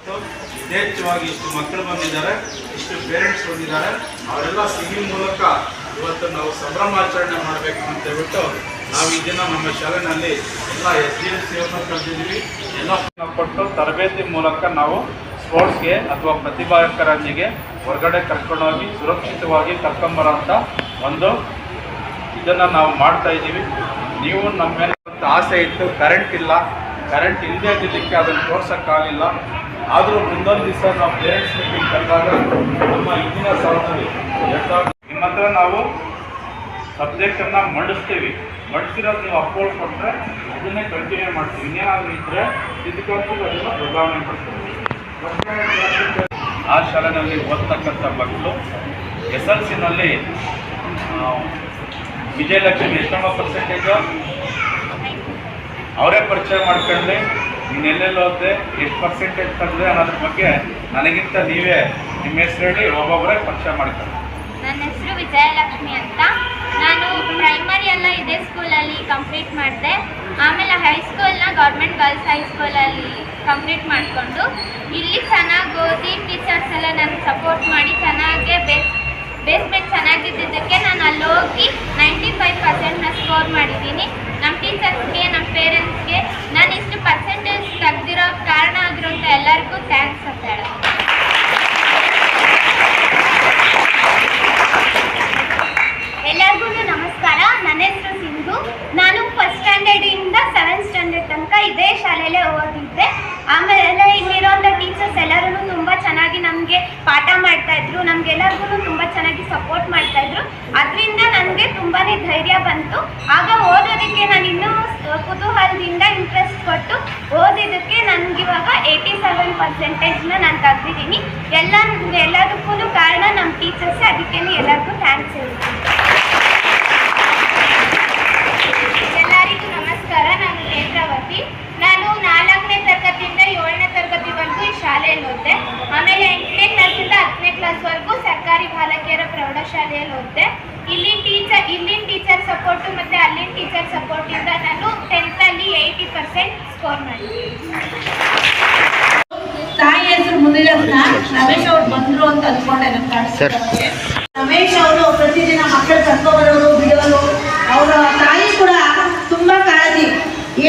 ಯಥೇಚ್ಛವಾಗಿ ಇಷ್ಟು ಮಕ್ಕಳು ಬಂದಿದ್ದಾರೆ, ಇಷ್ಟು ಪೇರೆಂಟ್ಸ್ ಬಂದಿದ್ದಾರೆ. ಅವರೆಲ್ಲ ಸಿಹಿ ಮೂಲಕ ಇವತ್ತು ನಾವು ಸಂಭ್ರಮಾಚರಣೆ ಮಾಡಬೇಕು ಅಂತ ಹೇಳ್ಬಿಟ್ಟು ನಾವು ಈ ದಿನ ನಮ್ಮ ಶಾಲೆಯಲ್ಲಿ ಎಲ್ಲ SDLCಯನ್ನು ಕಲಿತಿದ್ದೀವಿ. ಎಲ್ಲ ಕೊಟ್ಟು ತರಬೇತಿ ಮೂಲಕ ನಾವು ಸ್ಪೋರ್ಟ್ಸ್ಗೆ ಅಥವಾ ಪ್ರತಿಭಾಕರಂಜಿಗೆ ಹೊರಗಡೆ ಕರ್ಕೊಂಡೋಗಿ ಸುರಕ್ಷಿತವಾಗಿ ಕರ್ಕೊಂಬರೋ ಅಂತ ಒಂದು ಇದನ್ನು ನಾವು ಮಾಡ್ತಾ ಇದ್ದೀವಿ. ನೀವು ನಮ್ಮ ಮೇಲೆ ಆಸೆ ಇತ್ತು, ಕರೆಂಟ್ ಇಲ್ಲದೆ ಇದ್ದಕ್ಕೆ ಅದನ್ನು ತೋರ್ಸೋಕ್ಕಾಗಲಿಲ್ಲ. ಆದರೂ ಮುಂದೊಂದು ದಿವಸ ನಾವು ಪೇರೆಂಟ್ಸ್ ಮೀಟಿಂಗ್ ಕರೆದಾಗ ನಮ್ಮ ಇಂದಿನ ಸಾಲದಲ್ಲಿ ನಿಮ್ಮ ಹತ್ರ ನಾವು ಸಬ್ಜೆಕ್ಟನ್ನು ಮಾಡಿಸಿರೋದು ನೀವು ಅಪ್ಲೋಡ್ ಕೊಟ್ಟರೆ ಅದನ್ನೇ ಕಂಟಿನ್ಯೂ ಮಾಡ್ತೀವಿ. ಇನ್ನೇನಾದರೂ ಇದ್ದರೆ ಇದಕ್ಕಂತೂ ಅದನ್ನು ಬದಲಾವಣೆ ಮಾಡ್ತೀವಿ. ಆ ಶಾಲೆಯಲ್ಲಿ ಓದ್ತಕ್ಕಂಥ ಮಕ್ಕಳು SLCನಲ್ಲಿ ವಿಜಯಲಕ್ಷ್ಮಿ ಎಷ್ಟೊಂದು ಪರ್ಸೆಂಟೇಜು ಅವರೇ ಪರಿಚಯ ಮಾಡ್ಕೊಂಡ್ರೆ ಇನ್ನೆಲ್ಲೆಲ್ಲ ಓದಿದೆ, ಎಷ್ಟು ಪರ್ಸೆಂಟೇಜ್ ತಂದರೆ ಅನ್ನೋದ್ರ ಬಗ್ಗೆ ನನಗಿಂತ ನೀವೇ ನಿಮ್ಮ ಹೆಸರು ಹೇಳಿ ಒಬ್ಬೊಬ್ಬರೇ ಪರಿಚಯ ಮಾಡ್ತಾರೆ. ನನ್ನ ಹೆಸರು ವಿಜಯಲಕ್ಷ್ಮಿ ಅಂತ. ನಾನು ಪ್ರೈಮರಿ ಎಲ್ಲ ಇದೇ ಸ್ಕೂಲಲ್ಲಿ ಕಂಪ್ಲೀಟ್ ಮಾಡಿದೆ. ಆಮೇಲೆ ಹೈಸ್ಕೂಲ್ನ ಗೌರ್ಮೆಂಟ್ ಗರ್ಲ್ಸ್ ಹೈಸ್ಕೂಲಲ್ಲಿ ಕಂಪ್ಲೀಟ್ ಮಾಡಿಕೊಂಡು ಇಲ್ಲಿ ಚೆನ್ನಾಗಿ ಓದಿ ಟೀಚರ್ಸ್ ಎಲ್ಲ ನನಗೆ ಸಪೋರ್ಟ್ ಮಾಡಿ ಚೆನ್ನಾಗೇ ಬೇಸ್ಮೆಂಟ್ ಚೆನ್ನಾಗಿದ್ದಕ್ಕೆ ನಾನು ಅಲ್ಲಿ ಹೋಗಿ 95% ಸ್ಕೋರ್ ಮಾಡಿದ್ದೀನಿ. ನಮ್ಮ ಟೀಚರ್ಸ್ಗೆ, ನಮ್ಮ ಪೇರೆಂಟ್ಸ್ಗೆ ನಾನು ಇಷ್ಟು ಪರ್ಸೆಂಟೇಜ್ ತೆಗ್ದಿರೋ ಕಾರಣ ಆಗಿರೋಂಥ ಎಲ್ಲರಿಗೂ ಥ್ಯಾಂಕ್ಸ್ ಅಂತ ಹೇಳೋದು. ಎಲ್ಲರಿಗೂ ನಮಸ್ಕಾರ. ನನ್ನ ಹೆಸರು ಸಿಂಧು. ನಾನು ಫಸ್ಟ್ ಸ್ಟ್ಯಾಂಡರ್ಡಿಂದ 7th ಸ್ಟ್ಯಾಂಡರ್ಡ್ ತನಕ ಇದೇ ಶಾಲೆಯಲ್ಲೇ ಓದಿದ್ದೆ. ಆಮೇಲೆ ಇಲ್ಲಿರೋಂಥ ಟೀಚರ್ಸ್ ಎಲ್ಲರೂ ತುಂಬ ಚೆನ್ನಾಗಿ ನಮಗೆ ಪಾಠ ಮಾಡ್ತಾಯಿದ್ರು, ನಮಗೆಲ್ಲರಿಗೂ ತುಂಬ ಚೆನ್ನಾಗಿ ಸಪೋರ್ಟ್ ಮಾಡ್ತಾಯಿದ್ರು. ಅದರಿಂದ ನನಗೆ ತುಂಬಾ ಧೈರ್ಯ ಬಂತು. ಆಗ ಓದೋದಕ್ಕೆ ನಾನು ಇನ್ನೂ ಕುತೂಹಲದಿಂದ ಇಂಟ್ರೆಸ್ಟ್ ಕೊಟ್ಟು ಓದಿದ್ದಕ್ಕೆ ನನಗಿವಾಗ 87% ನಾನು ತೆಗ್ದಿದ್ದೀನಿ. ಎಲ್ಲದಕ್ಕೂ ಕಾರಣ ನಮ್ಮ ಟೀಚರ್ಸೇ. ಅದಕ್ಕೆ ಎಲ್ಲರಿಗೂ ಥ್ಯಾಂಕ್ಸ್ ಹೇಳ್ತೀನಿ. ಎಲ್ಲರಿಗೂ ನಮಸ್ಕಾರ. ನಾನು ನೇತ್ರಾವತಿ. ನಾನು 4ನೇ ತರಗತಿಯಿಂದ 7ನೇ ತರಗತಿವರೆಗೂ ಈ ಶಾಲೆಯಲ್ಲಿ ಓದಿದೆ. ಆಮೇಲೆ 8ನೇ ಕ್ಲಾಸಿಂದ 10ನೇ ಕ್ಲಾಸ್ವರೆಗೂ ಸರ್ಕಾರಿ ಬಾಲಕಿಯರ ಪ್ರೌಢಶಾಲೆಯಲ್ಲಿ ಓದಿದೆ. ಇಲ್ಲಿನ ಟೀಚರ್ ಸಪೋರ್ಟು ಮತ್ತು ಅಲ್ಲಿನ ಟೀಚರ್ ಸಪೋರ್ಟಿಂದ ನಾನು 10th 80% ಸ್ಕೋರ್ ಮಾಡಿದ್ದೀನಿ. ತಾಯಿ ಹೆಸರು ಮುನಿರತ್ನ. ರಮೇಶ್ ಅವ್ರು ಬಂದರು ಅಂತ ಅಂದ್ಕೊಂಡೆ. ರಮೇಶ್ ಅವರು ಪ್ರತಿದಿನ ಮಕ್ಕಳು ಕರ್ಕೊಬರೋರು, ಬಿಡೋರು. ಅವರ ತಾಯಿ ಕೂಡ ತುಂಬ ಕಾಳಜಿ.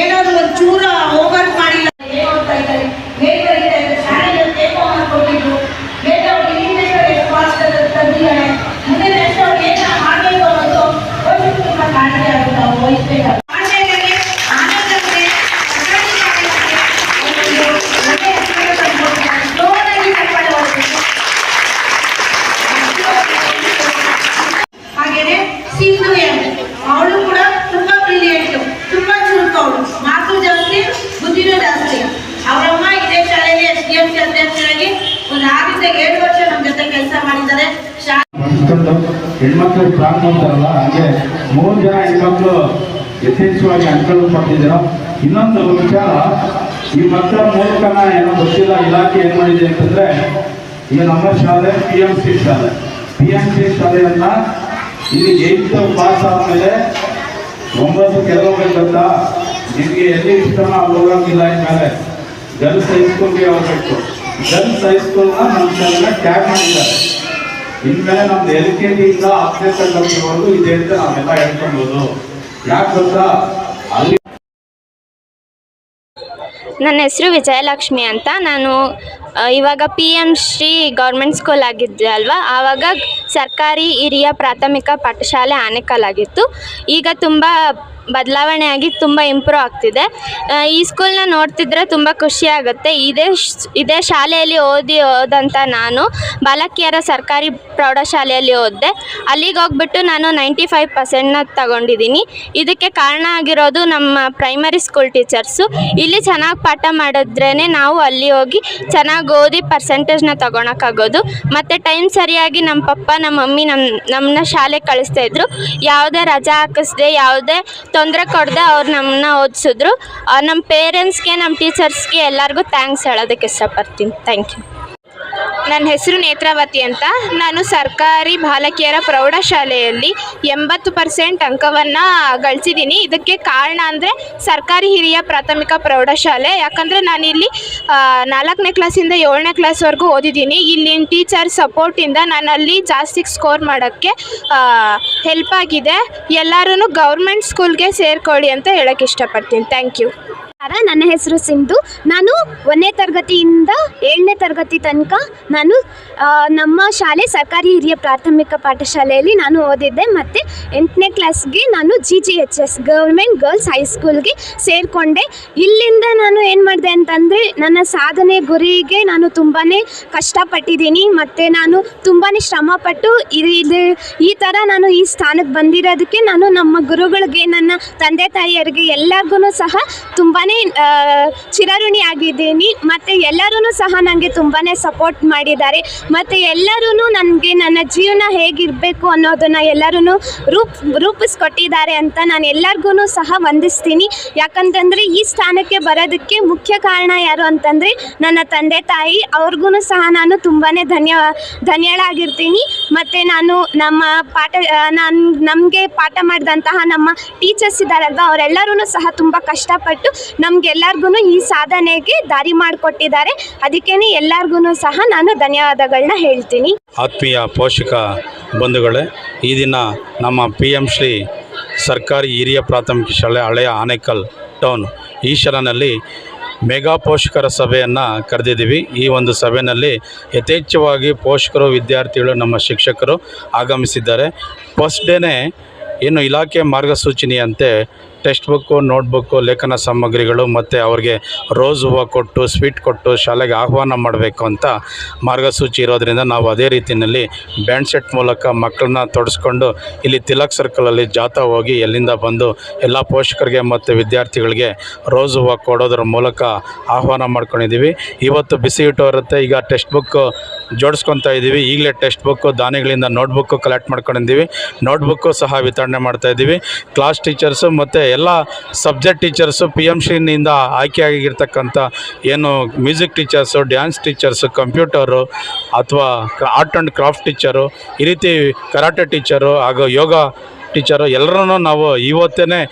ಏನಾದ್ರು ಒಂದು ಚೂರ ಹೋಮ್ವರ್ಕ್ ಮಾಡಿಲ್ಲ, ಏನು ಓದ್ತಾ ಇದ್ದಾರೆ, ಹೇಗೆ ಬರೀತಾ ಇದ್ದಾರೆ, ಶಾಲೆಯಲ್ಲಿ ಹೇಗೋ ಕೊಟ್ಟಿದ್ರು, ಬೇಗ ಅವ್ರು ಇಂಗ್ಲೀಷ್ ಫಾಸ್ಟ್ ತಂದಿದ್ದಾರೆ, ಮುಂದೆ ನೆಕ್ಸ್ಟ್ ಅವ್ರು ಏನು ಮಾಡಬೇಕು ಅನ್ನೋದು ತುಂಬ ಕಾಳಜಿ ಆಗುತ್ತೆ. ಅವ್ರು ವಹಿಸ್ಬೇಕಾಗುತ್ತೆ. ಹಾಗೇನೆ ಸಿಂಧು ಅವಳು ಕೂಡ ತುಂಬಾ ಬ್ರಿಲಿಯಂಟು, ತುಂಬಾ ಚುರುಕು. ಅವಳು ಮಾತು ಜಾಸ್ತಿ, ಬುದ್ಧಿನೂ ಜಾಸ್ತಿ. ಅವರಮ್ಮ ಇದೇ ಶಾಲೆಯಲ್ಲಿ SDLC ಅಧ್ಯಕ್ಷರಾಗಿ ಒಂದು 6ರಿಂದ 7 ವರ್ಷ ನಮ್ಮ ಜೊತೆ ಕೆಲಸ ಮಾಡಿದ್ದಾರೆ. ಹೆಣ್ಮಕ್ಳು ಪ್ರಾರಂಭ ಅಂತಾರಲ್ಲ, ಹಾಗೆ 3 ಜನ ಹೆಣ್ಮಕ್ಳು ಯಥೇಚ್ಛವಾಗಿ ಅಂಕಗಳು ಪಡೆದಿದ್ದೀರೋ. ಇನ್ನೊಂದು ವಿಚಾರ, ಈ ಮಕ್ಕಳ ಮೂಲಕನ ಏನೋ ಗೊತ್ತಿಲ್ಲ, ಇಲಾಖೆ ಏನು ಮಾಡಿದೆ ಅಂತಂದ್ರೆ, ಈಗ ನಮ್ಮ ಶಾಲೆ PMC ಶಾಲೆಯನ್ನ ಇಲ್ಲಿ 8th ಪಾಸ್ ಆದಮೇಲೆ 9 ಕೆಲವೊಬ್ಬ ನಿಮಗೆ ಎಲ್ಲಿ ಇಷ್ಟನ ಅಲ್ಲಿ ಹೋಗೋಂಗಿಲ್ಲ. ಇನ್ಮೇಲೆ ಗರ್ಲ್ಸ್ ಹೈಸ್ಕೂಲ್ಗೆ ಹೋಗ್ಬೇಕು. ಗರ್ಲ್ಸ್ ಹೈಸ್ಕೂಲ್ನ ನಮ್ಮ ಶಾಲೆನ ಟ್ಯಾಗ್ ಮಾಡಿದ್ದಾರೆ. ಇನ್ಮೇಲೆ ನಮ್ದು LKGಯಿಂದ 10ನೇ ತರಗತಿವರೆಗೂ ಇದೆ ಅಂತ ನಾವೆಲ್ಲ ಹೇಳ್ಕೊಬೋದು. ಯಾಕೆ ಗೊತ್ತಾ, ಅಲ್ಲಿ ನನ್ನ ಹೆಸರು ವಿಜಯಲಕ್ಷ್ಮಿ ಅಂತ. ನಾನು ಇವಾಗ PM ಶ್ರೀ ಗೌರ್ಮೆಂಟ್ ಸ್ಕೂಲ್ ಆಗಿದ್ದೆ ಅಲ್ವಾ, ಆವಾಗ ಸರ್ಕಾರಿ ಹಿರಿಯ ಪ್ರಾಥಮಿಕ ಪಾಠಶಾಲೆ ಆನೇಕಲ್ ಆಗಿತ್ತು. ಈಗ ತುಂಬ ಬದಲಾವಣೆ ಆಗಿ ತುಂಬ ಇಂಪ್ರೂವ್ ಆಗ್ತಿದೆ. ಈ ಸ್ಕೂಲ್ನ ನೋಡ್ತಿದ್ರೆ ತುಂಬ ಖುಷಿಯಾಗುತ್ತೆ. ಇದೇ ಶಾಲೆಯಲ್ಲಿ ಓದಂಥ ನಾನು ಬಾಲಕಿಯರ ಸರ್ಕಾರಿ ಪ್ರೌಢಶಾಲೆಯಲ್ಲಿ ಓದಿದೆ. ಅಲ್ಲಿಗೆ ಹೋಗ್ಬಿಟ್ಟು ನಾನು 95% ತಗೊಂಡಿದ್ದೀನಿ. ಇದಕ್ಕೆ ಕಾರಣ ಆಗಿರೋದು ನಮ್ಮ ಪ್ರೈಮರಿ ಸ್ಕೂಲ್ ಟೀಚರ್ಸು. ಇಲ್ಲಿ ಚೆನ್ನಾಗಿ ಪಾಠ ಮಾಡಿದ್ರೇ ನಾವು ಅಲ್ಲಿ ಹೋಗಿ ಚೆನ್ನಾಗಿ ಓದಿ ಪರ್ಸೆಂಟೇಜ್ನ ತಗೊಳಕ್ಕಾಗೋದು. ಮತ್ತು ಟೈಮ್ ಸರಿಯಾಗಿ ನಮ್ಮ ಪಪ್ಪ ನಮ್ಮ ಮಮ್ಮಿ ನಮ್ಮನ್ನ ಶಾಲೆಗೆ ಕಳಿಸ್ತಾಯಿದ್ರು. ಯಾವುದೇ ರಜಾ ಹಾಕಿಸ್ದೆ, ಯಾವುದೇ ತೊಂದರೆ ಕೊಡದೆ ಅವ್ರು ನಮ್ಮನ್ನ ಓದಿಸಿದ್ರು. ನಮ್ಮ ಪೇರೆಂಟ್ಸ್ಗೆ, ನಮ್ಮ ಟೀಚರ್ಸ್ಗೆ ಎಲ್ಲರಿಗೂ ಥ್ಯಾಂಕ್ಸ್ ಹೇಳೋದಕ್ಕೆ ಇಷ್ಟಪಡ್ತೀನಿ. Thank you. ನನ್ನ ಹೆಸರು ನೇತ್ರಾವತಿ ಅಂತ. ನಾನು ಸರ್ಕಾರಿ ಬಾಲಕಿಯರ ಪ್ರೌಢಶಾಲೆಯಲ್ಲಿ 80% ಅಂಕವನ್ನು ಗಳಿಸಿದ್ದೀನಿ. ಇದಕ್ಕೆ ಕಾರಣ ಅಂದರೆ ಸರ್ಕಾರಿ ಹಿರಿಯ ಪ್ರಾಥಮಿಕ ಪ್ರೌಢಶಾಲೆ. ಯಾಕಂದರೆ ನಾನಿಲ್ಲಿ 4ನೇ ಕ್ಲಾಸಿಂದ 7ನೇ ಕ್ಲಾಸ್ವರೆಗೂ ಓದಿದ್ದೀನಿ. ಇಲ್ಲಿನ ಟೀಚರ್ ಸಪೋರ್ಟಿಂದ ನಾನಲ್ಲಿ ಜಾಸ್ತಿ ಸ್ಕೋರ್ ಮಾಡೋಕ್ಕೆ ಹೆಲ್ಪ್ ಆಗಿದೆ. ಎಲ್ಲರೂ ಗೌರ್ಮೆಂಟ್ ಸ್ಕೂಲ್ಗೆ ಸೇರ್ಕೊಳ್ಳಿ ಅಂತ ಹೇಳೋಕ್ಕೆ ಇಷ್ಟಪಡ್ತೀನಿ. Thank you. ನನ್ನ ಹೆಸರು ಸಿಂಧು. ನಾನು 1ನೇ ತರಗತಿಯಿಂದ 7ನೇ ತರಗತಿ ತನಕ ನಾನು ನಮ್ಮ ಶಾಲೆ ಸರ್ಕಾರಿ ಹಿರಿಯ ಪ್ರಾಥಮಿಕ ಪಾಠಶಾಲೆಯಲ್ಲಿ ನಾನು ಓದಿದ್ದೆ. ಮತ್ತು 8ನೇ ಕ್ಲಾಸ್ಗೆ ನಾನು GGHS ಗೌರ್ಮೆಂಟ್ ಗರ್ಲ್ಸ್ ಹೈಸ್ಕೂಲ್ಗೆ ಸೇರಿಕೊಂಡೆ. ಇಲ್ಲಿಂದ ನಾನು ಏನು ಮಾಡಿದೆ ಅಂತಂದರೆ ನನ್ನ ಸಾಧನೆ ಗುರಿಗೆ ನಾನು ತುಂಬಾ ಕಷ್ಟಪಟ್ಟಿದ್ದೀನಿ. ಮತ್ತು ನಾನು ತುಂಬಾ ಶ್ರಮಪಟ್ಟು ಈ ಥರ ನಾನು ಈ ಸ್ಥಾನಕ್ಕೆ ಬಂದಿರೋದಕ್ಕೆ ನಾನು ನಮ್ಮ ಗುರುಗಳಿಗೆ, ನನ್ನ ತಂದೆ ತಾಯಿಯರಿಗೆ ಎಲ್ಲರಿಗೂ ಸಹ ತುಂಬಾ ಚಿರಋಣಿ ಆಗಿದ್ದೀನಿ. ಮತ್ತು ಎಲ್ಲರೂ ಸಹ ನನಗೆ ತುಂಬಾ ಸಪೋರ್ಟ್ ಮಾಡಿದ್ದಾರೆ. ಮತ್ತು ಎಲ್ಲರೂ ನನಗೆ ನನ್ನ ಜೀವನ ಹೇಗಿರಬೇಕು ಅನ್ನೋದನ್ನು ಎಲ್ಲರೂ ರೂಪಿಸ್ಕೊಟ್ಟಿದ್ದಾರೆ ಅಂತ ನಾನು ಎಲ್ಲರಿಗೂ ಸಹ ವಂದಿಸ್ತೀನಿ. ಯಾಕಂತಂದರೆ ಈ ಸ್ಥಾನಕ್ಕೆ ಬರೋದಕ್ಕೆ ಮುಖ್ಯ ಕಾರಣ ಯಾರು ಅಂತಂದರೆ ನನ್ನ ತಂದೆ ತಾಯಿ. ಅವ್ರಿಗೂ ಸಹ ನಾನು ತುಂಬಾ ಧನ್ಯಳಾಗಿರ್ತೀನಿ. ಮತ್ತು ನಾನು ನಮಗೆ ಪಾಠ ಮಾಡಿದಂತಹ ನಮ್ಮ ಟೀಚರ್ಸ್ ಇದ್ದಾರಲ್ವ, ಅವರೆಲ್ಲರೂ ಸಹ ತುಂಬ ಕಷ್ಟಪಟ್ಟು ನಮಗೆಲ್ಲರಿಗೂ ಈ ಸಾಧನೆಗೆ ದಾರಿ ಮಾಡಿಕೊಟ್ಟಿದ್ದಾರೆ. ಅದಕ್ಕೇ ಎಲ್ಲರಿಗೂ ಸಹ ನಾನು ಧನ್ಯವಾದಗಳನ್ನ ಹೇಳ್ತೀನಿ. ಆತ್ಮೀಯ ಪೋಷಕ ಬಂಧುಗಳೇ, ಈ ದಿನ ನಮ್ಮ PM ಶ್ರೀ ಸರ್ಕಾರಿ ಹಿರಿಯ ಪ್ರಾಥಮಿಕ ಶಾಲೆ ಹಳೆಯ ಆನೇಕಲ್ ಟೌನ್ ಈ ಶಾಲೆಯಲ್ಲಿ ಮೆಗಾ ಪೋಷಕರ ಸಭೆಯನ್ನು ಕರೆದಿದ್ದೀವಿ. ಈ ಒಂದು ಸಭೆಯಲ್ಲಿ ಯಥೇಚ್ಛವಾಗಿ ಪೋಷಕರು, ವಿದ್ಯಾರ್ಥಿಗಳು, ನಮ್ಮ ಶಿಕ್ಷಕರು ಆಗಮಿಸಿದ್ದಾರೆ. ಫಸ್ಟ್ ಡೇನೇ ಏನು ಇಲಾಖೆ ಮಾರ್ಗಸೂಚನೆಯಂತೆ ಟೆಕ್ಸ್ಟ್ ಬುಕ್ಕು, ನೋಟ್ಬುಕ್ಕು, ಲೇಖನ ಸಾಮಗ್ರಿಗಳು ಮತ್ತು ಅವ್ರಿಗೆ ರೋಸ್ ಹೂವು ಕೊಟ್ಟು, ಸ್ವೀಟ್ ಕೊಟ್ಟು ಶಾಲೆಗೆ ಆಹ್ವಾನ ಮಾಡಬೇಕು ಅಂತ ಮಾರ್ಗಸೂಚಿ ಇರೋದರಿಂದ ನಾವು ಅದೇ ರೀತಿಯಲ್ಲಿ ಬ್ಯಾಂಡ್ ಸೆಟ್ ಮೂಲಕ ಮಕ್ಕಳನ್ನ ತೊಡಸ್ಕೊಂಡು ಇಲ್ಲಿ ತಿಲಕ್ ಸರ್ಕಲಲ್ಲಿ ಜಾಥಾ ಹೋಗಿ ಎಲ್ಲಿಂದ ಬಂದು ಎಲ್ಲ ಪೋಷಕರಿಗೆ ಮತ್ತು ವಿದ್ಯಾರ್ಥಿಗಳಿಗೆ ರೋಸ್ ಹೂವು ಕೊಡೋದ್ರ ಮೂಲಕ ಆಹ್ವಾನ ಮಾಡ್ಕೊಂಡಿದ್ದೀವಿ. ಇವತ್ತು ಬಿಸಿ ಊಟ ಇರುತ್ತೆ. ಈಗ ಟೆಕ್ಸ್ಟ್ ಬುಕ್ಕು ಜೋಡಿಸ್ಕೊತಾ ಇದ್ದೀವಿ. ಈಗಲೇ ಟೆಕ್ಸ್ಟ್ ಬುಕ್ಕು, ದಾನಿಗಳಿಂದ ನೋಟ್ಬುಕ್ಕು ಕಲೆಕ್ಟ್ ಮಾಡ್ಕೊಂಡಿದ್ದೀವಿ. ನೋಟ್ಬುಕ್ಕು ಸಹ ವಿತರಣೆ ಮಾಡ್ತಾಯಿದ್ದೀವಿ. ಕ್ಲಾಸ್ ಟೀಚರ್ಸು ಮತ್ತು ಎಲ್ಲ ಸಬ್ಜೆಕ್ಟ್ ಟೀಚರ್ಸು, PM ಶ್ರೀನಿಂದ ಆಯ್ಕೆಯಾಗಿರ್ತಕ್ಕಂಥ ಏನು music teachers, dance teachers, computer ಅಥವಾ ಆರ್ಟ್ ಆ್ಯಂಡ್ ಕ್ರಾಫ್ಟ್ ಟೀಚರು, ಈ ರೀತಿ ಕರಾಟೆ ಟೀಚರು ಹಾಗೂ ಯೋಗ ಟೀಚರು ಎಲ್ಲರೂ ನಾವು ಇವತ್ತೇ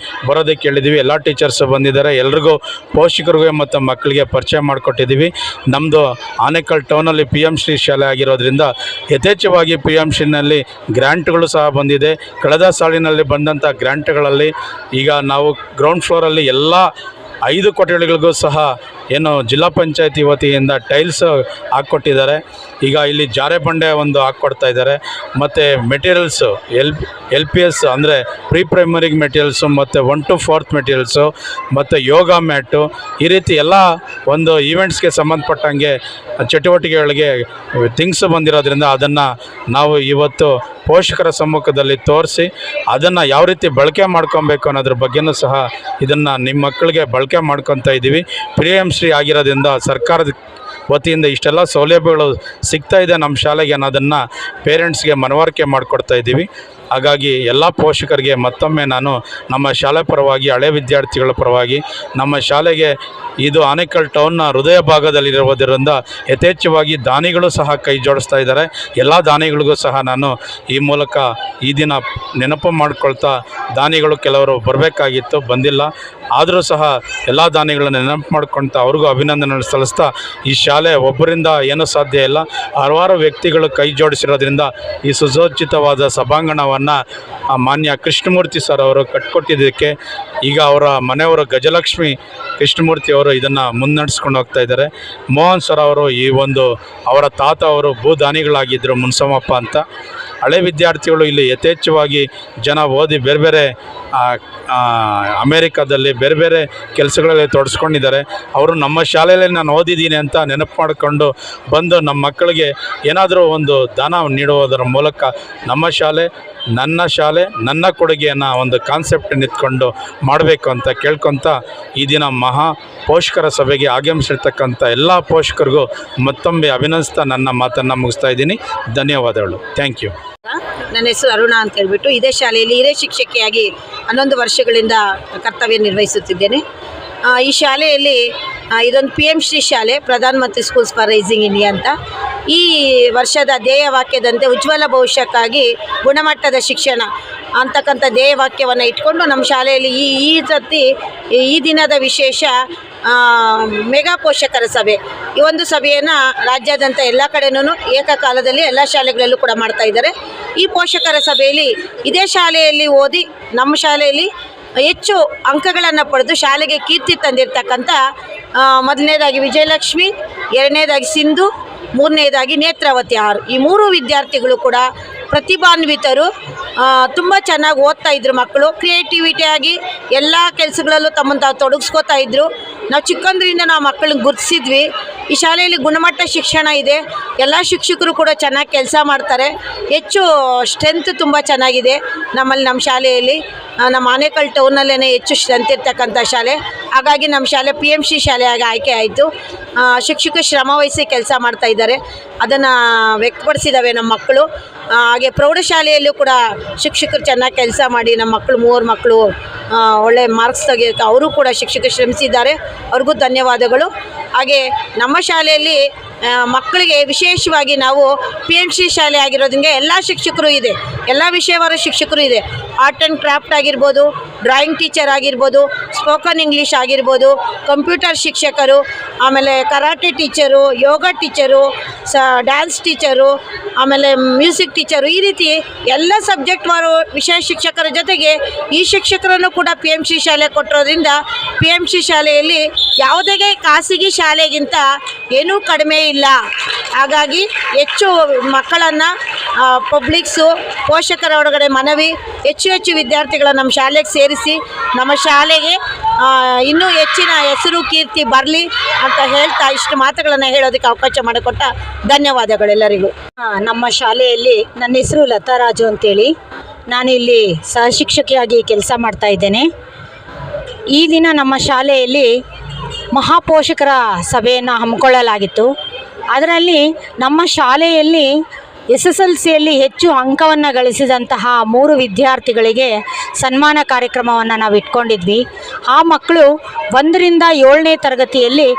ಬರೋದಕ್ಕೆ ಹೇಳಿದ್ದೀವಿ. ಎಲ್ಲ ಟೀಚರ್ಸು ಬಂದಿದ್ದಾರೆ. ಎಲ್ರಿಗೂ ಪೋಷಕರಿಗೆ ಮತ್ತು ಮಕ್ಕಳಿಗೆ ಪರಿಚಯ ಮಾಡಿಕೊಟ್ಟಿದ್ದೀವಿ. ನಮ್ಮದು ಆನೇಕಲ್ ಟೌನಲ್ಲಿ PM ಶ್ರೀ ಶಾಲೆ ಆಗಿರೋದ್ರಿಂದ ಯಥೇಚ್ಛವಾಗಿ PM ಶ್ರೀನಲ್ಲಿ ಗ್ರ್ಯಾಂಟ್ಗಳು ಸಹ ಬಂದಿದೆ. ಕಳೆದ ಸಾಲಿನಲ್ಲಿ ಬಂದಂಥ ಗ್ರ್ಯಾಂಟ್ಗಳಲ್ಲಿ ಈಗ ನಾವು ಗ್ರೌಂಡ್ ಫ್ಲೋರಲ್ಲಿ ಎಲ್ಲ 5 ಕೊಠಡಿಗಳಿಗೂ ಸಹ ಏನು ಜಿಲ್ಲಾ ಪಂಚಾಯತಿ ವತಿಯಿಂದ ಟೈಲ್ಸ್ ಹಾಕ್ಕೊಟ್ಟಿದ್ದಾರೆ. ಈಗ ಇಲ್ಲಿ ಜಾರೆ ಬಂಡೆ ಒಂದು ಹಾಕ್ಕೊಡ್ತಾ ಇದ್ದಾರೆ. ಮತ್ತು ಮೆಟೀರಿಯಲ್ಸು LPS ಅಂದರೆ ಪ್ರೀ ಪ್ರೈಮರಿಗೆ ಮೆಟೀರಿಯಲ್ಸು ಮತ್ತು 1 to 4th ಮೆಟೀರಿಯಲ್ಸು ಮತ್ತು ಯೋಗ ಮ್ಯಾಟು, ಈ ರೀತಿ ಎಲ್ಲ ಒಂದು ಈವೆಂಟ್ಸ್ಗೆ ಸಂಬಂಧಪಟ್ಟಂಗೆ ಚಟುವಟಿಕೆಗಳಿಗೆ ಥಿಂಗ್ಸ್ ಬಂದಿರೋದ್ರಿಂದ ಅದನ್ನು ನಾವು ಇವತ್ತು ಪೋಷಕರ ಸಮ್ಮುಖದಲ್ಲಿ ತೋರಿಸಿ ಅದನ್ನು ಯಾವ ರೀತಿ ಬಳಕೆ ಮಾಡ್ಕೊಬೇಕು ಅನ್ನೋದ್ರ ಬಗ್ಗೆನೂ ಸಹ ಇದನ್ನು ನಿಮ್ಮ ಮಕ್ಕಳಿಗೆ ಬಳಕೆ ಮಾಡ್ಕೊತಾ ಇದ್ದೀವಿ. PM ಶ್ರೀ ಆಗಿರೋದ್ರಿಂದ ಸರ್ಕಾರದ ವತಿಯಿಂದ ಇಷ್ಟೆಲ್ಲ ಸೌಲಭ್ಯಗಳು ಸಿಗ್ತಾ ಇದೆ ನಮ್ಮ ಶಾಲೆಗೆ ಅನ್ನೋದನ್ನು ಪೇರೆಂಟ್ಸ್ಗೆ ಮನವರಿಕೆ ಮಾಡಿಕೊಡ್ತಾ ಇದ್ದೀವಿ. ಹಾಗಾಗಿ ಎಲ್ಲ ಪೋಷಕರಿಗೆ ಮತ್ತೊಮ್ಮೆ ನಾನು ನಮ್ಮ ಶಾಲೆ ಪರವಾಗಿ, ಹಳೆ ವಿದ್ಯಾರ್ಥಿಗಳ ಪರವಾಗಿ, ನಮ್ಮ ಶಾಲೆಗೆ ಇದು ಆನೇಕಲ್ ಟೌನ್ನ ಹೃದಯ ಭಾಗದಲ್ಲಿರುವುದರಿಂದ ಯಥೇಚ್ಛವಾಗಿ ದಾನಿಗಳು ಸಹ ಕೈ ಜೋಡಿಸ್ತಾ ಇದ್ದಾರೆ. ಎಲ್ಲ ದಾನಿಗಳಿಗೂ ಸಹ ನಾನು ಈ ಮೂಲಕ ಈ ದಿನ ನೆನಪು ಮಾಡ್ಕೊಳ್ತಾ, ದಾನಿಗಳು ಕೆಲವರು ಬರಬೇಕಾಗಿತ್ತು, ಬಂದಿಲ್ಲ. ಆದರೂ ಸಹ ಎಲ್ಲ ದಾನಿಗಳನ್ನು ನೆನಪು ಮಾಡ್ಕೊಳ್ತಾ ಅವ್ರಿಗೂ ಅಭಿನಂದನೆ ಸಲ್ಲಿಸ್ತಾ, ಈ ಶಾಲೆ ಒಬ್ಬರಿಂದ ಏನೂ ಸಾಧ್ಯ ಇಲ್ಲ, ಹಲವಾರು ವ್ಯಕ್ತಿಗಳು ಕೈ ಜೋಡಿಸಿರೋದ್ರಿಂದ ಈ ಸುಸಜ್ಜಿತವಾದ ಸಭಾಂಗಣವನ್ನು ಮಾನ್ಯ ಕೃಷ್ಣಮೂರ್ತಿ ಸರ್ ಅವರು ಕಟ್ಕೊಟ್ಟಿದ್ದಕ್ಕೆ ಈಗ ಅವರ ಮನೆಯವರು ಗಜಲಕ್ಷ್ಮಿ ಕೃಷ್ಣಮೂರ್ತಿ ಅವರು ಇದನ್ನು ಮುನ್ನಡೆಸ್ಕೊಂಡು ಹೋಗ್ತಾ ಇದ್ದಾರೆ. ಮೋಹನ್ ಸರ್ ಅವರು ಈ ಒಂದು ಅವರ ತಾತ ಅವರು ಭೂದಾನಿಗಳಾಗಿದ್ದರು, ಮುನ್ಸಮಪ್ಪ ಅಂತ. ಹಳೆ ವಿದ್ಯಾರ್ಥಿಗಳು ಇಲ್ಲಿ ಯಥೇಚ್ಛವಾಗಿ ಜನ ಓದಿ ಬೇರೆ ಬೇರೆ ಅಮೇರಿಕಾದಲ್ಲಿ ಬೇರೆ ಬೇರೆ ಕೆಲಸಗಳಲ್ಲಿ ತೊಡಸ್ಕೊಂಡಿದ್ದಾರೆ. ಅವರು ನಮ್ಮ ಶಾಲೆಯಲ್ಲಿ ನಾನು ಓದಿದ್ದೀನಿ ಅಂತ ನೆನಪು ಮಾಡಿಕೊಂಡು ಬಂದು ನಮ್ಮ ಮಕ್ಕಳಿಗೆ ಏನಾದರೂ ಒಂದು ದಾನ ನೀಡುವುದರ ಮೂಲಕ ನಮ್ಮ ಶಾಲೆ, ನನ್ನ ಕೊಡುಗೆಯನ್ನು ಒಂದು ಕಾನ್ಸೆಪ್ಟ್ ನಿಂತ್ಕೊಂಡು ಮಾಡಬೇಕು ಅಂತ ಕೇಳ್ಕೊತ ಈ ದಿನ ಮಹಾ ಪೋಷಕರ ಸಭೆಗೆ ಆಗಮಿಸಿರ್ತಕ್ಕಂಥ ಎಲ್ಲ ಪೋಷಕರಿಗೂ ಮತ್ತೊಮ್ಮೆ ಅಭಿನಂದಿಸ್ತಾ ನನ್ನ ಮಾತನ್ನು ಮುಗಿಸ್ತಾ ಇದ್ದೀನಿ. ಧನ್ಯವಾದಗಳು. Thank you. ನನ್ನ ಹೆಸರು ಅರುಣ ಅಂತ ಹೇಳ್ಬಿಟ್ಟು ಇದೇ ಶಾಲೆಯಲ್ಲಿ ಹಿರಿಯ ಶಿಕ್ಷಕಿಯಾಗಿ 11 ವರ್ಷಗಳಿಂದ ಕರ್ತವ್ಯ ನಿರ್ವಹಿಸುತ್ತಿದ್ದೇನೆ. ಈ ಶಾಲೆಯಲ್ಲಿ ಇದೊಂದು PM ಶ್ರೀ ಶಾಲೆ, Pradhan Mantri schools for rising India ಅಂತ. ಈ ವರ್ಷದ ಧ್ಯೇಯವಾಕ್ಯದಂತೆ ಉಜ್ವಲ ಭವಿಷ್ಯಕ್ಕಾಗಿ ಗುಣಮಟ್ಟದ ಶಿಕ್ಷಣ ಅಂತಕ್ಕಂಥ ಧ್ಯೇಯವಾಕ್ಯವನ್ನು ಇಟ್ಕೊಂಡು ನಮ್ಮ ಶಾಲೆಯಲ್ಲಿ ಈ ಸತಿ ಈ ದಿನದ ವಿಶೇಷ ಮೆಗಾ ಪೋಷಕರ ಸಭೆ. ಈ ಒಂದು ಸಭೆಯನ್ನು ರಾಜ್ಯಾದ್ಯಂತ ಎಲ್ಲ ಕಡೆನೂ ಏಕಕಾಲದಲ್ಲಿ ಎಲ್ಲ ಶಾಲೆಗಳಲ್ಲೂ ಕೂಡ ಮಾಡ್ತಾ ಇದ್ದಾರೆ. ಈ ಪೋಷಕರ ಸಭೆಯಲ್ಲಿ ಇದೇ ಶಾಲೆಯಲ್ಲಿ ಓದಿ ನಮ್ಮ ಶಾಲೆಯಲ್ಲಿ ಹೆಚ್ಚು ಅಂಕಗಳನ್ನು ಪಡೆದು ಶಾಲೆಗೆ ಕೀರ್ತಿ ತಂದಿರತಕ್ಕಂಥ ಮೊದಲನೇದಾಗಿ ವಿಜಯಲಕ್ಷ್ಮಿ, ಎರಡನೇದಾಗಿ ಸಿಂಧು, ಮೂರನೇದಾಗಿ ನೇತ್ರಾವತಿ ಆರ್, ಈ 3 ವಿದ್ಯಾರ್ಥಿಗಳು ಕೂಡ ಪ್ರತಿಭಾನ್ವಿತರು. ತುಂಬ ಚೆನ್ನಾಗಿ ಓದ್ತಾ ಇದ್ರು ಮಕ್ಕಳು. ಕ್ರಿಯೇಟಿವಿಟಿಯಾಗಿ ಎಲ್ಲ ಕೆಲಸಗಳಲ್ಲೂ ತಮ್ಮನ್ನು ತಾವು ತೊಡಗಿಸ್ಕೋತಾ ಇದ್ದರು. ನಾವು ಚಿಕ್ಕಂದ್ರಿಂದ ನಾವು ಮಕ್ಕಳನ್ನ ಗುರುತಿಸಿದ್ವಿ. ಈ ಶಾಲೆಯಲ್ಲಿ ಗುಣಮಟ್ಟ ಶಿಕ್ಷಣ ಇದೆ. ಎಲ್ಲ ಶಿಕ್ಷಕರು ಕೂಡ ಚೆನ್ನಾಗಿ ಕೆಲಸ ಮಾಡ್ತಾರೆ. ಹೆಚ್ಚು ಸ್ಟ್ರೆಂತ್ ತುಂಬ ಚೆನ್ನಾಗಿದೆ ನಮ್ಮ ಶಾಲೆಯಲ್ಲಿ. ನಮ್ಮ ಆನೇಕಲ್ ಟೌನಲ್ಲೇ ಹೆಚ್ಚು ಸ್ಟ್ರೆಂತ್ ಇರ್ತಕ್ಕಂಥ ಶಾಲೆ. ಹಾಗಾಗಿ ನಮ್ಮ ಶಾಲೆ PMC ಶಾಲೆಯಾಗಿ ಆಯ್ಕೆ ಆಯಿತು. ಶಿಕ್ಷಕರು ಶ್ರಮವಹಿಸಿ ಕೆಲಸ ಮಾಡ್ತಾ ಇದ್ದಾರೆ, ಅದನ್ನು ವ್ಯಕ್ತಪಡಿಸಿದ್ದಾವೆ ನಮ್ಮ ಮಕ್ಕಳು. ಹಾಗೆ ಪ್ರೌಢಶಾಲೆಯಲ್ಲೂ ಕೂಡ ಶಿಕ್ಷಕರು ಚೆನ್ನಾಗಿ ಕೆಲಸ ಮಾಡಿ ನಮ್ಮ ಮಕ್ಕಳು 3 ಮಕ್ಕಳು ಒಳ್ಳೆ ಮಾರ್ಕ್ಸ್ ತೆಗೆಯೋಕ್ಕೆ ಅವರು ಕೂಡ ಶಿಕ್ಷಕರು ಶ್ರಮಿಸಿದ್ದಾರೆ. ಅವ್ರಿಗೂ ಧನ್ಯವಾದಗಳು. ಹಾಗೆ ನಮ್ಮ ಶಾಲೆಯಲ್ಲಿ ಮಕ್ಕಳಿಗೆ ವಿಶೇಷವಾಗಿ ನಾವು PMC ಶಾಲೆ ಆಗಿರೋದ್ರಿಂದ ಎಲ್ಲ ಶಿಕ್ಷಕರು ಇದೆ, ಎಲ್ಲ ವಿಷಯವಾರ ಶಿಕ್ಷಕರು ಇದೆ. ಆರ್ಟ್ ಆ್ಯಂಡ್ ಕ್ರಾಫ್ಟ್ ಆಗಿರ್ಬೋದು, ಡ್ರಾಯಿಂಗ್ ಟೀಚರ್ ಆಗಿರ್ಬೋದು, ಸ್ಪೋಕನ್ ಇಂಗ್ಲೀಷ್ ಆಗಿರ್ಬೋದು, ಕಂಪ್ಯೂಟರ್ ಶಿಕ್ಷಕರು, ಆಮೇಲೆ ಕರಾಟೆ ಟೀಚರು, ಯೋಗ ಟೀಚರು, ಡ್ಯಾನ್ಸ್ ಟೀಚರು, ಆಮೇಲೆ ಮ್ಯೂಸಿಕ್ ಟೀಚರು, ಈ ರೀತಿ ಎಲ್ಲ ಸಬ್ಜೆಕ್ಟ್ ವಾರು ವಿಷಯ ಶಿಕ್ಷಕರ ಜೊತೆಗೆ ಈ ಶಿಕ್ಷಕರನ್ನು ಕೂಡ PMC ಶಾಲೆ ಕೊಟ್ಟಿರೋದ್ರಿಂದ PMC ಶಾಲೆಯಲ್ಲಿ ಯಾವುದೇ ಖಾಸಗಿ ಶಾಲೆಗಿಂತ ಏನೂ ಕಡಿಮೆ ಇಲ್ಲ. ಹಾಗಾಗಿ ಹೆಚ್ಚು ಮಕ್ಕಳನ್ನು ಪಬ್ಲಿಕ್ಸು ಪೋಷಕರ ಒಳಗಡೆ ಮನವಿ, ಹೆಚ್ಚು ವಿದ್ಯಾರ್ಥಿಗಳನ್ನು ನಮ್ಮ ಶಾಲೆಗೆ ಸೇರಿಸಿ ನಮ್ಮ ಶಾಲೆಗೆ ಇನ್ನೂ ಹೆಚ್ಚಿನ ಹೆಸರು ಕೀರ್ತಿ ಬರಲಿ ಅಂತ ಹೇಳ್ತಾ ಇಷ್ಟು ಮಾತುಗಳನ್ನು ಹೇಳೋದಕ್ಕೆ ಅವಕಾಶ ಮಾಡಿಕೊಟ್ಟ ಧನ್ಯವಾದಗಳೆಲ್ಲರಿಗೂ. ನಮ್ಮ ಶಾಲೆಯಲ್ಲಿ ನನ್ನ ಹೆಸರು ಲತಾ ರಾಜು ಅಂತೇಳಿ, ನಾನಿಲ್ಲಿ ಸಹಶಿಕ್ಷಕಿಯಾಗಿ ಕೆಲಸ ಮಾಡ್ತಾ ಇದ್ದೇನೆ. ಈ ದಿನ ನಮ್ಮ ಶಾಲೆಯಲ್ಲಿ ಮಹಾಪೋಷಕರ ಸಭೆಯನ್ನು ಹಮ್ಮಿಕೊಳ್ಳಲಾಗಿತ್ತು. ಅದರಲ್ಲಿ ನಮ್ಮ ಶಾಲೆಯಲ್ಲಿ SSLCಯಲ್ಲಿ ಹೆಚ್ಚು ಅಂಕವನ್ನು ಗಳಿಸಿದಂತಹ 3 ವಿದ್ಯಾರ್ಥಿಗಳಿಗೆ ಸನ್ಮಾನ ಕಾರ್ಯಕ್ರಮವನ್ನು ನಾವು ಇಟ್ಕೊಂಡಿದ್ವಿ. ಆ ಮಕ್ಕಳು 1ರಿಂದ 7ನೇ ತರಗತಿಯಲ್ಲಿ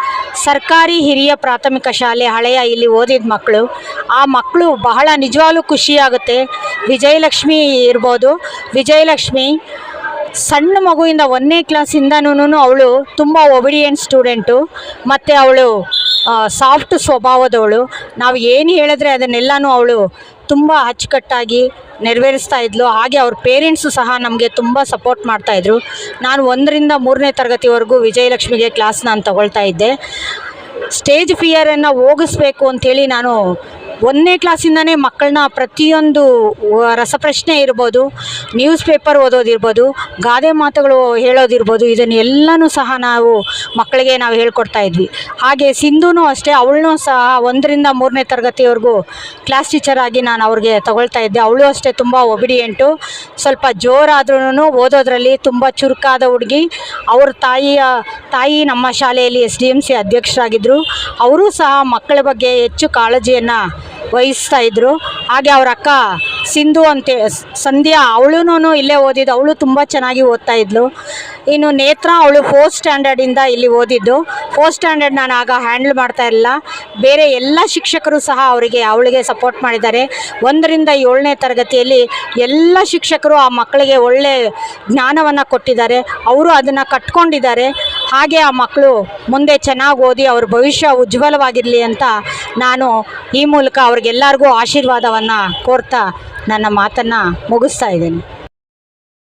ಸರ್ಕಾರಿ ಹಿರಿಯ ಪ್ರಾಥಮಿಕ ಶಾಲೆ ಹಳೆಯ ಇಲ್ಲಿ ಓದಿದ ಮಕ್ಕಳು. ಆ ಮಕ್ಕಳು ಬಹಳ ನಿಜವಾಗ್ಲೂ ಖುಷಿಯಾಗುತ್ತೆ. ವಿಜಯಲಕ್ಷ್ಮಿ ಇರ್ಬೋದು, ವಿಜಯಲಕ್ಷ್ಮಿ ಸಣ್ಣ ಮಗುವಿಂದ 1ನೇ ಕ್ಲಾಸಿಂದನೂ ಅವಳು ತುಂಬ ಒಬಿಡಿಯೆಂಟ್ ಸ್ಟೂಡೆಂಟು ಮತ್ತು ಅವಳು ಸಾಫ್ಟ್ ಸ್ವಭಾವದವಳು. ನಾವು ಏನು ಹೇಳಿದ್ರೆ ಅದನ್ನೆಲ್ಲನೂ ಅವಳು ತುಂಬ ಅಚ್ಚುಕಟ್ಟಾಗಿ ನೆರವೇರಿಸ್ತಾ ಇದ್ಲು. ಹಾಗೆ ಅವ್ರ ಪೇರೆಂಟ್ಸು ಸಹ ನಮಗೆ ತುಂಬ ಸಪೋರ್ಟ್ ಮಾಡ್ತಾಯಿದ್ರು. ನಾನು 1ರಿಂದ 3ನೇ ತರಗತಿವರೆಗೂ ವಿಜಯಲಕ್ಷ್ಮಿಗೆ ಕ್ಲಾಸ್ ನಾನು ತಗೊಳ್ತಾ ಇದ್ದೆ. ಸ್ಟೇಜ್ ಫಿಯರನ್ನು ಹೋಗಿಸ್ಬೇಕು ಅಂಥೇಳಿ ನಾನು 1ನೇ ಕ್ಲಾಸಿಂದನೇ ಮಕ್ಕಳನ್ನ ಪ್ರತಿಯೊಂದು ರಸಪ್ರಶ್ನೆ ಇರ್ಬೋದು, ನ್ಯೂಸ್ ಪೇಪರ್ ಓದೋದಿರ್ಬೋದು, ಗಾದೆ ಮಾತುಗಳು ಹೇಳೋದಿರ್ಬೋದು, ಇದನ್ನೆಲ್ಲನೂ ಸಹ ನಾವು ಮಕ್ಕಳಿಗೆ ನಾವು ಹೇಳ್ಕೊಡ್ತಾ ಇದ್ವಿ. ಹಾಗೆ ಸಿಂಧುನೂ ಅಷ್ಟೇ, ಅವಳನ್ನೂ ಸಹ 1ರಿಂದ 3ನೇ ತರಗತಿವರೆಗೂ ಕ್ಲಾಸ್ ಟೀಚರ್ ಆಗಿ ನಾನು ಅವ್ರಿಗೆ ತಗೊಳ್ತಾ ಇದ್ದೆ. ಅವಳು ಅಷ್ಟೇ ತುಂಬ ಒಬಿಡಿಯೆಂಟು, ಸ್ವಲ್ಪ ಜೋರಾದ್ರೂ ಓದೋದ್ರಲ್ಲಿ ತುಂಬ ಚುರುಕಾದ ಹುಡುಗಿ. ಅವ್ರ ತಾಯಿ ನಮ್ಮ ಶಾಲೆಯಲ್ಲಿ SDMC ಅಧ್ಯಕ್ಷರಾಗಿದ್ದರು. ಅವರು ಸಹ ಮಕ್ಕಳ ಬಗ್ಗೆ ಹೆಚ್ಚು ಕಾಳಜಿಯನ್ನು ವಹಿಸ್ತಾ ಇದ್ದರು. ಹಾಗೆ ಅವ್ರ ಅಕ್ಕ ಸಿಂಧು ಅಂತ ಸಂಧ್ಯಾ, ಅವಳೂ ಇಲ್ಲೇ ಓದಿದ್ದು, ಅವಳು ತುಂಬ ಚೆನ್ನಾಗಿ ಓದ್ತಾ ಇದ್ಲು. ಇನ್ನು ನೇತ್ರ, ಅವಳು 4th ಸ್ಟ್ಯಾಂಡರ್ಡಿಂದ ಇಲ್ಲಿ ಓದಿದ್ದು. 4th ಸ್ಟ್ಯಾಂಡರ್ಡ್ ನಾನು ಆಗ ಹ್ಯಾಂಡಲ್ ಮಾಡ್ತಾ ಇರಲಿಲ್ಲ. ಬೇರೆ ಎಲ್ಲ ಶಿಕ್ಷಕರು ಸಹ ಅವಳಿಗೆ ಸಪೋರ್ಟ್ ಮಾಡಿದ್ದಾರೆ. 1ರಿಂದ 7ನೇ ತರಗತಿಯಲ್ಲಿ ಎಲ್ಲ ಶಿಕ್ಷಕರು ಆ ಮಕ್ಕಳಿಗೆ ಒಳ್ಳೆ ಜ್ಞಾನವನ್ನು ಕೊಟ್ಟಿದ್ದಾರೆ. ಅವರು ಅದನ್ನು ಕಟ್ಕೊಂಡಿದ್ದಾರೆ. ಹಾಗೆ ಆ ಮಕ್ಕಳು ಮುಂದೆ ಚೆನ್ನಾಗಿ ಓದಿ ಅವ್ರ ಭವಿಷ್ಯ ಉಜ್ವಲವಾಗಿರಲಿ ಅಂತ ನಾನು ಈ ಮೂಲಕ ಅವ್ರಿಗೆಲ್ಲರಿಗೂ ಆಶೀರ್ವಾದವನ್ನು ಕೋರ್ತಾ ನನ್ನ ಮಾತನ್ನು ಮುಗಿಸ್ತಾ ಇದ್ದೀನಿ.